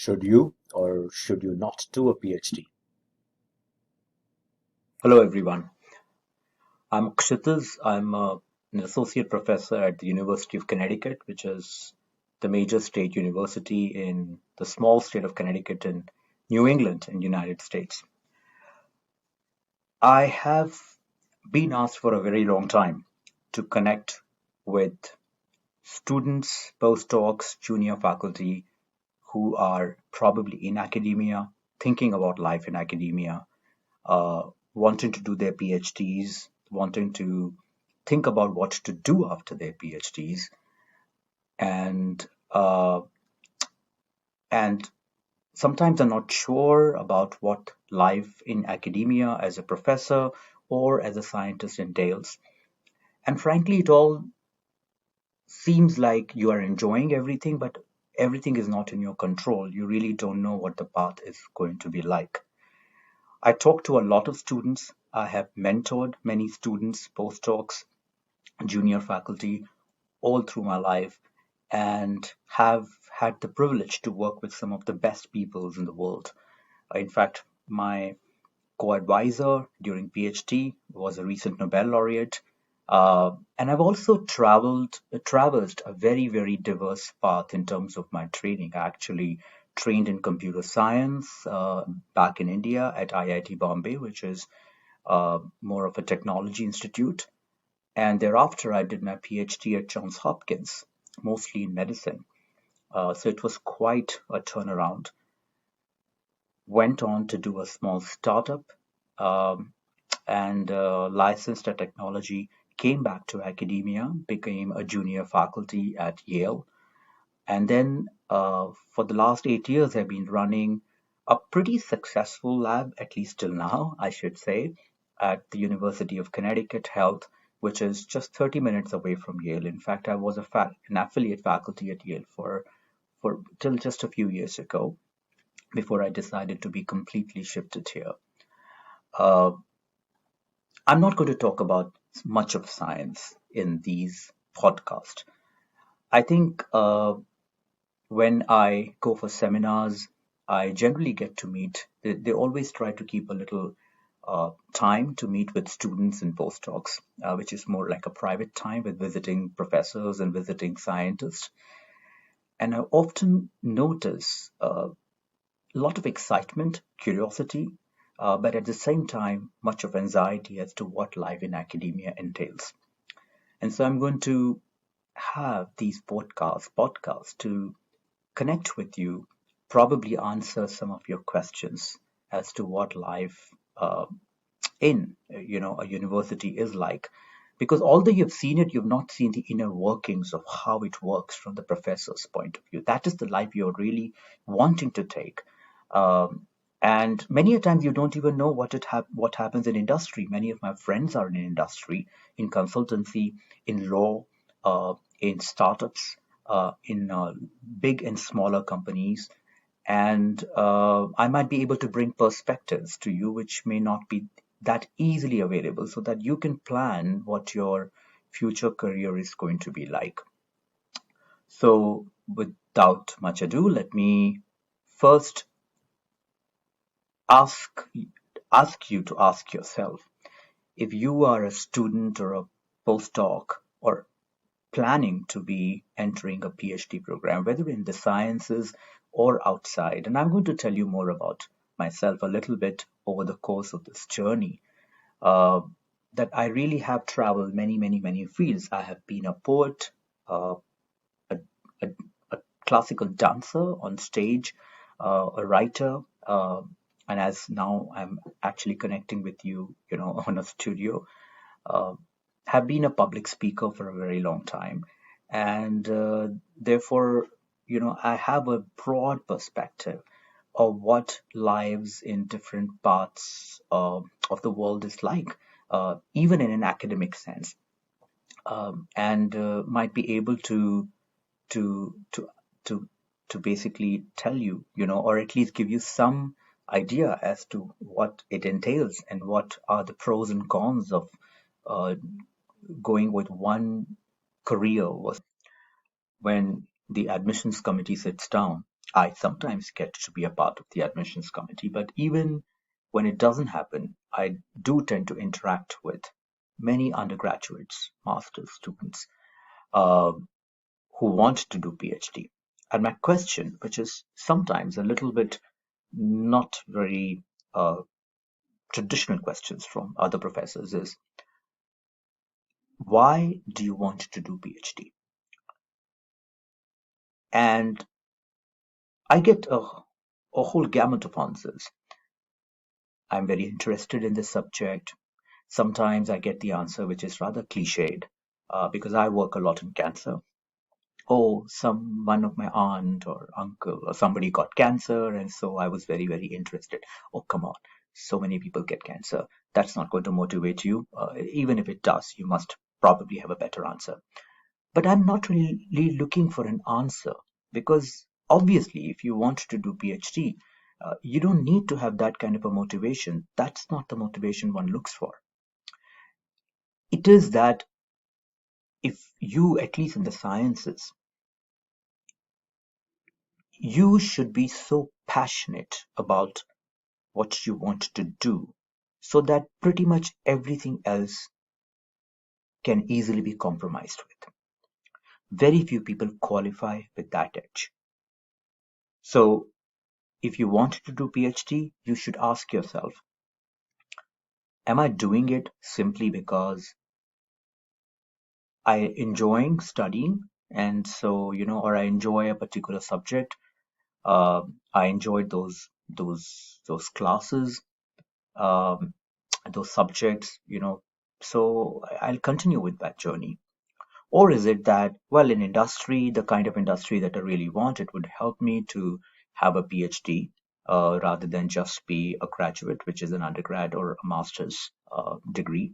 Should you or should you not do a PhD? Hello, everyone. I'm Kshitij. An associate professor at the University of Connecticut, which is the major state university in the small state of Connecticut in New England in the United States. I have been asked for a very long time to connect with students, postdocs, junior faculty who are probably in academia, thinking about life in academia, wanting to do their PhDs, wanting to think about what to do after their PhDs, and uh, and sometimes I'm not sure about what life in academia as a professor or as a scientist entails. And frankly, it all seems like you are enjoying everything, but everything is not in your control. You really don't know what the path is going to be like. I talk to a lot of students. I have mentored many students, postdocs, junior faculty all through my life, and have had the privilege to work with some of the best peoples in the world. In fact, my co-advisor during PhD was a recent Nobel laureate. And I've also traversed a very diverse path in terms of my training. I actually trained in computer science back in India at IIT Bombay, which is more of a technology institute. And thereafter, I did my PhD at Johns Hopkins, mostly in medicine. So it was quite a turnaround. Went on to do a small startup um, and licensed a technology, came back to academia, became a junior faculty at Yale. And then for the last 8 years, I've been running a pretty successful lab, at least till now, I should say, at the University of Connecticut Health, which is just 30 minutes away from Yale. In fact, I was an affiliate faculty at Yale for till just a few years ago before I decided to be completely shifted here. Uh, I'm not going to talk about much of science in these podcasts. I think when I go for seminars, I generally get to meet, they always try to keep a little time to meet with students and postdocs, which is more like a private time with visiting professors and visiting scientists. And I often notice a lot of excitement, curiosity, but at the same time, much of anxiety as to what life in academia entails. And so I'm going to have these podcasts to connect with you, probably answer some of your questions as to what life in a university is like. Because although you've seen it, you've not seen the inner workings of how it works from the professor's point of view. That is the life you're really wanting to take. Um, and many a times you don't even know what happens in industry. Many of my friends are in industry, in consultancy, in law, in startups, in big and smaller companies, and I might be able to bring perspectives to you which may not be that easily available, so that you can plan what your future career is going to be like. So, without much ado, let me first ask ask you to ask yourself, if you are a student or a postdoc or planning to be entering a PhD program, whether in the sciences or outside. And I'm going to tell you more about myself a little bit over the course of this journey. Uh, that I really have traveled many fields. I have been a poet, uh, a, a, a classical dancer on stage, a writer, and as now I'm actually connecting with you, on a studio. Uh, have been a public speaker for a very long time, and therefore, I have a broad perspective of what lives in different parts of the world is like, even in an academic sense, and might be able to to to to basically tell you, or at least give you some idea as to what it entails and what are the pros and cons of uh, going with one career was when the admissions committee sits down. I sometimes get to be a part of the admissions committee, but even when it doesn't happen, I do tend to interact with many undergraduates, master's students, uh, who want to do PhD. And my question, which is sometimes a little bit not very traditional questions from other professors, is why do you want to do PhD? And I get a whole gamut of answers. I'm very interested in this subject. Sometimes I get the answer which is rather cliched because I work a lot in cancer. Oh, one of my aunt or uncle or somebody got cancer, and so I was very, very interested. Oh, come on. So many people get cancer. That's not going to motivate you. Even if it does, you must probably have a better answer. But I'm not really looking for an answer because obviously, if you want to do PhD, you don't need to have that kind of a motivation. That's not the motivation one looks for. It is that if you, at least in the sciences, you should be so passionate about what you want to do so that pretty much everything else can easily be compromised with. Very few people qualify with that edge. So if you want to do PhD, you should ask yourself, am I doing it simply because I enjoying studying and so or I enjoy a particular subject. I enjoyed those classes, um, those subjects, so I'll continue with that journey. Or is it that, well, in industry, the kind of industry that I really want, it would help me to have a PhD rather than just be a graduate, which is an undergrad or a master's degree?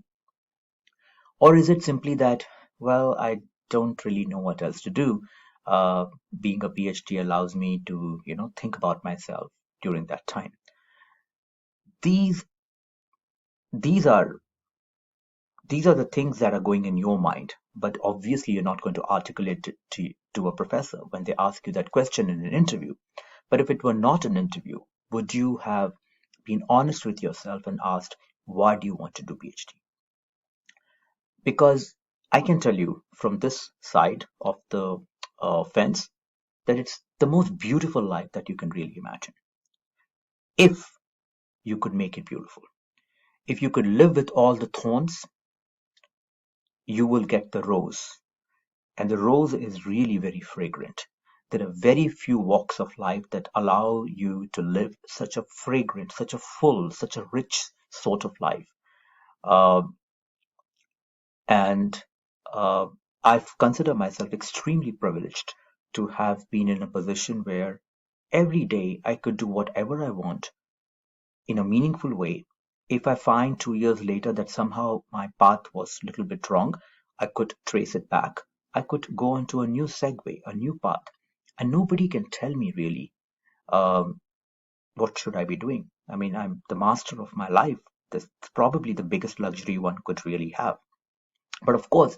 Or is it simply that, well, I don't really know what else to do? Uh, Being a PhD allows me to, think about myself during that time. These these are these are the things that are going in your mind, but obviously you're not going to articulate it to a professor when they ask you that question in an interview. But if it were not an interview, would you have been honest with yourself and asked, why do you want to do PhD? Because I can tell you from this side of the fence that it's the most beautiful life that you can really imagine. If you could make it beautiful, if you could live with all the thorns, you will get the rose. And the rose is really very fragrant. There are very few walks of life that allow you to live such a fragrant, such a full, such a rich sort of life. Uh, and I've considered myself extremely privileged to have been in a position where every day I could do whatever I want in a meaningful way. If I find 2 years later that somehow my path was a little bit wrong, I could trace it back. I could go onto a new segue, a new path, and nobody can tell me really um, what should I be doing. I mean, I'm the master of my life. That's probably the biggest luxury one could really have. But of course,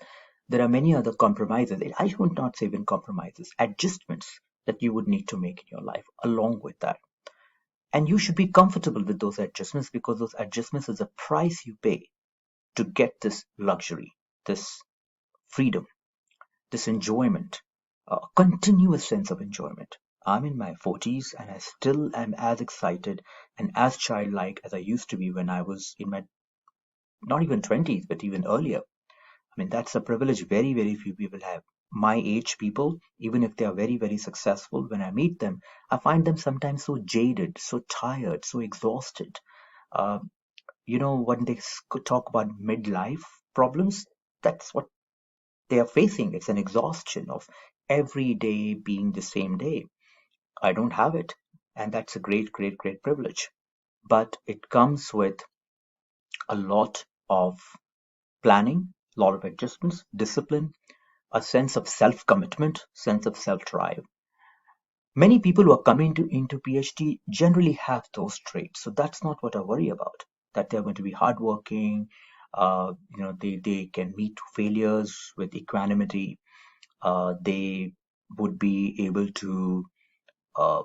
there are many other compromises. I would not say even compromises, adjustments that you would need to make in your life along with that. And you should be comfortable with those adjustments because those adjustments is a price you pay to get this luxury, this freedom, this enjoyment, a continuous sense of enjoyment. I'm in my 40s and I still am as excited and as childlike as I used to be when I was in my not even 20s, but even earlier. I mean, that's a privilege very, very few people have. My age people, even if they are very, very successful, when I meet them, I find them sometimes so jaded, so tired, so exhausted. Uh, when they talk about midlife problems, that's what they are facing. It's an exhaustion of every day being the same day. I don't have it. And that's a great, great, great privilege. But it comes with a lot of planning, a lot of adjustments, discipline, a sense of self-commitment, sense of self-drive. Many people who are coming into PhD generally have those traits. So that's not what I worry about, that they're going to be hardworking, they can meet failures with equanimity, they would be able to uh,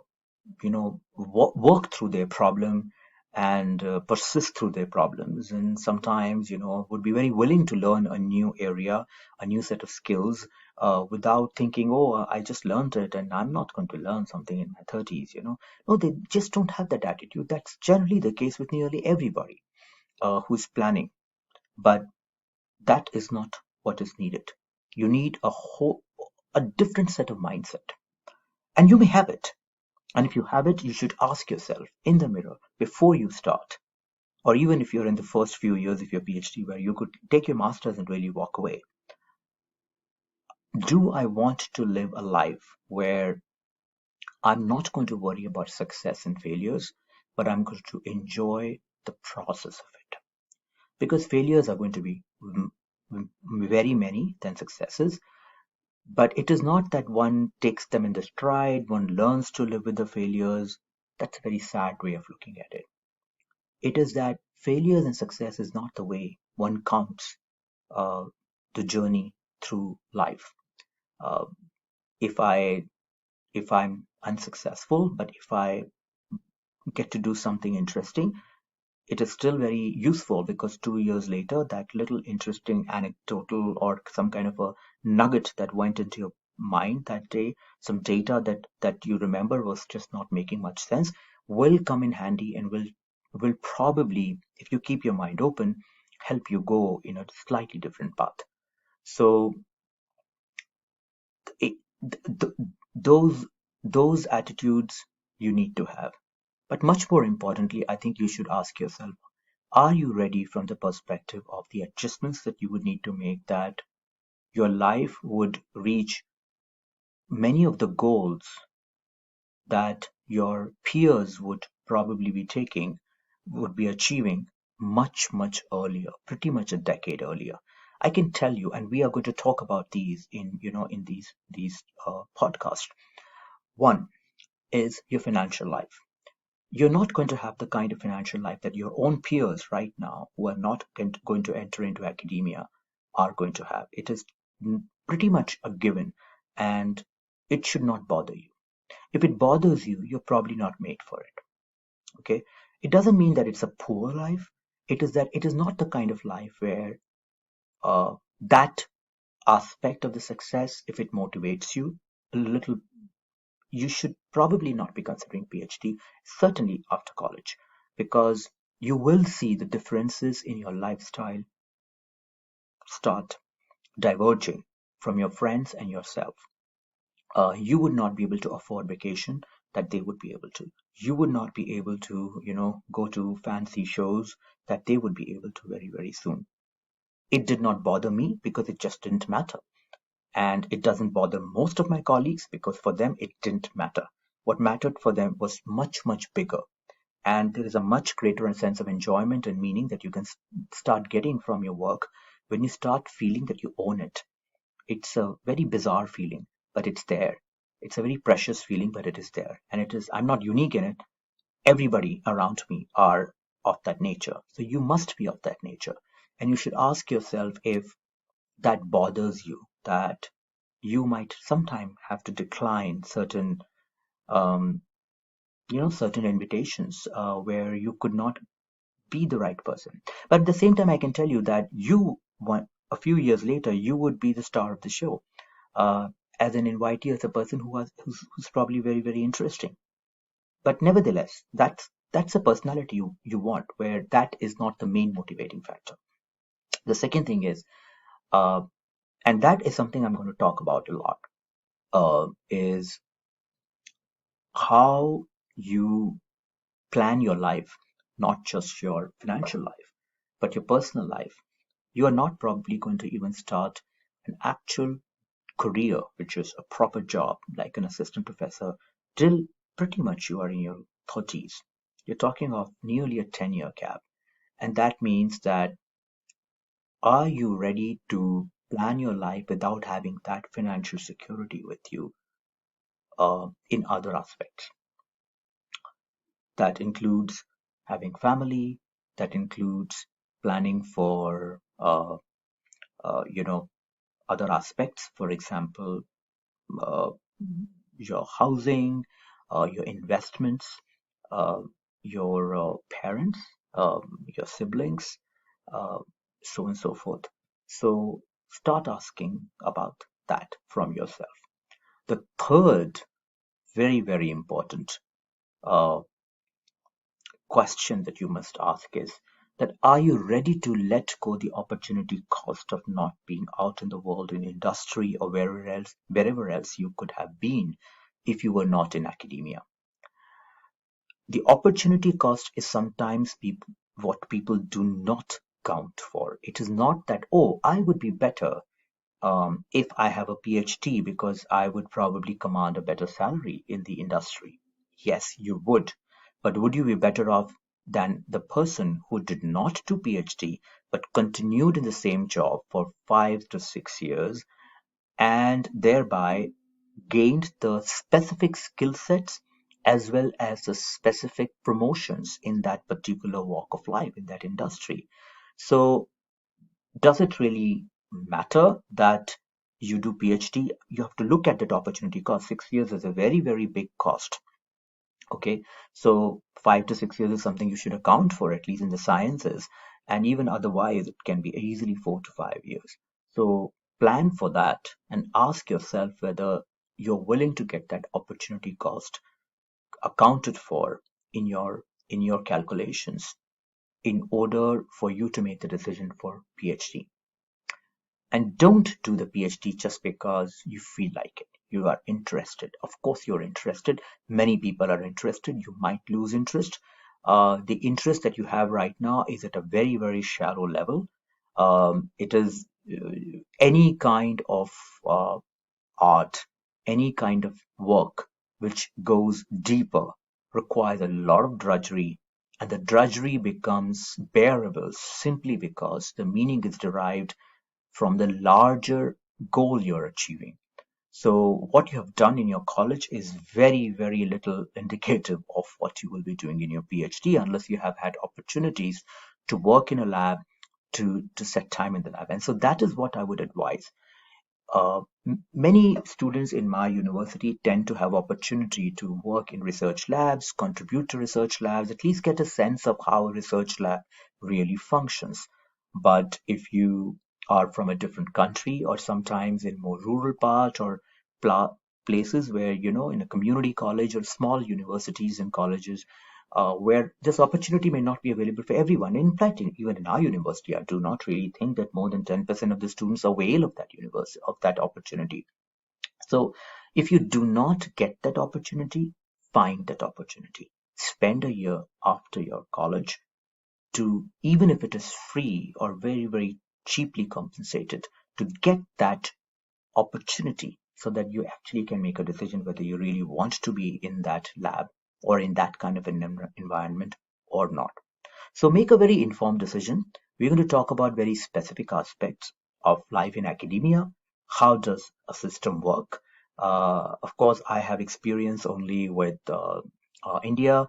work through their problem and persist through their problems, and sometimes would be very willing to learn a new area, a new set of skills, without thinking, oh, I just learned it and I'm not going to learn something in my 30s. No, they just don't have that attitude. That's generally the case with nearly everybody who's planning, but that is not what is needed. You need a different set of mindset, and you may have it. And if you have it, you should ask yourself in the mirror before you start, or even if you're in the first few years of your PhD, where you could take your master's and really walk away. Do I want to live a life where I'm not going to worry about success and failures, but I'm going to enjoy the process of it? Because failures are going to be very many than successes, but it is not that one takes them in the stride, one learns to live with the failures. That's a very sad way of looking at it. It is that failures and success is not the way one counts uh, the journey through life. Uh, if I if I'm unsuccessful, but if I get to do something interesting, it is still very useful, because 2 years later, that little interesting anecdotal or some kind of a nugget that went into your mind that day, some data that you remember was just not making much sense, will come in handy and will probably, if you keep your mind open, help you go in a slightly different path. So it, th- th- those attitudes you need to have. But much more importantly, I think you should ask yourself, are you ready from the perspective of the adjustments that you would need to make, that your life would reach many of the goals that your peers would probably be taking, would be achieving much, much earlier, pretty much a decade earlier? I can tell you, and we are going to talk about these in these podcasts. One is your financial life. You're not going to have the kind of financial life that your own peers right now, who are not going to enter into academia, are going to have. It is pretty much a given, and it should not bother you. If it bothers you, you're probably not made for it. Okay? It doesn't mean that it's a poor life. It is that it is not the kind of life where that aspect of the success, if it motivates you a little, you should probably not be considering PhD, certainly after college, because you will see the differences in your lifestyle start diverging from your friends and yourself. You would not be able to afford vacation that they would be able to. You would not be able to, go to fancy shows that they would be able to very, very soon. It did not bother me because it just didn't matter. And it doesn't bother most of my colleagues because for them it didn't matter. What mattered for them was much, much bigger. And there is a much greater sense of enjoyment and meaning that you can start getting from your work when you start feeling that you own it. It's a very bizarre feeling, but it's there. It's a very precious feeling, but it is there. And it is, I'm not unique in it. Everybody around me are of that nature. So you must be of that nature. And you should ask yourself if that bothers you, that you might sometime have to decline um, certain invitations where you could not be the right person. But at the same time, I can tell you that a few years later, you would be the star of the show, uh, as an invitee, as a person who's probably very, very interesting. But nevertheless, that's a personality you want, where that is not the main motivating factor. The second thing is, uh, and that is something I'm going to talk about a lot, is how you plan your life, not just your financial life, but your personal life. You are not probably going to even start an actual career, which is a proper job, like an assistant professor, till pretty much you are in your 30s. You're talking of nearly a 10-year gap. And that means that, are you ready to plan your life without having that financial security with you in other aspects? That includes having family, that includes planning for other aspects, for example, uh, your housing, your investments, uh, your parents, your siblings, uh, so on and so forth. So start asking about that from yourself. The third, very, very important uh, question that you must ask is that are you ready to let go the opportunity cost of not being out in the world in industry or wherever else you could have been if you were not in academia? The opportunity cost is sometimes what people do not count for. It is not that, oh, I would be better if I have a PhD because I would probably command a better salary in the industry. Yes, you would. But would you be better off than the person who did not do PhD but continued in the same job for 5 to 6 years and thereby gained the specific skill sets as well as the specific promotions in that particular walk of life in that industry? So does it really matter that you do PhD? You have to look at that opportunity cost. 6 years is a very, very big cost. Okay, so 5 to 6 years is something you should account for, at least in the sciences, and even otherwise, it can be easily 4 to 5 years. So plan for that and ask yourself whether you're willing to get that opportunity cost accounted for in your calculations in order for you to make the decision for PhD. And don't do the PhD just because you feel like it. You are interested. Of course, you're interested. Many people are interested. You might lose interest. The interest that you have right now is at a very, very shallow level. It is any kind of uh, art, any kind of work which goes deeper requires a lot of drudgery, and the drudgery becomes bearable simply because the meaning is derived from the larger goal you're achieving. So, what you have done in your college is very, very little indicative of what you will be doing in your PhD unless you have had opportunities to work in a lab, to set time in the lab. And so, that is what I would advise. Many students in my university tend to have opportunity to work in research labs, contribute to research labs, at least get a sense of how a research lab really functions. But if you are from a different country or sometimes in more rural part or places where, in a community college or small universities and colleges, where this opportunity may not be available for everyone. In fact, even in our university, I do not really think that more than 10% of the students avail of that of that opportunity. So if you do not get that opportunity, find that opportunity. Spend a year after your college to, even if it is free or very, very cheaply compensated, to get that opportunity so that you actually can make a decision whether you really want to be in that lab or in that kind of an environment or not. So make a very informed decision. We're going to talk about very specific aspects of life in academia. How does a system work? Of course, I have experience only with India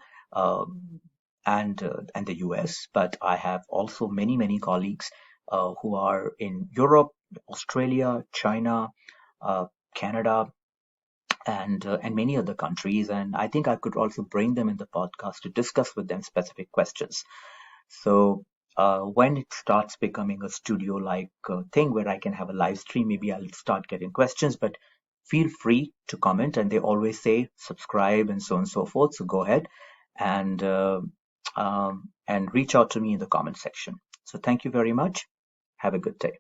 and the US, but I have also many colleagues who are in Europe, Australia, China, uh, Canada, and many other countries. And I think I could also bring them in the podcast to discuss with them specific questions. So when it starts becoming a studio-like thing where I can have a live stream, maybe I'll start getting questions. But feel free to comment, and they always say subscribe and so on and so forth. So go ahead and reach out to me in the comment section. So thank you very much. Have a good day.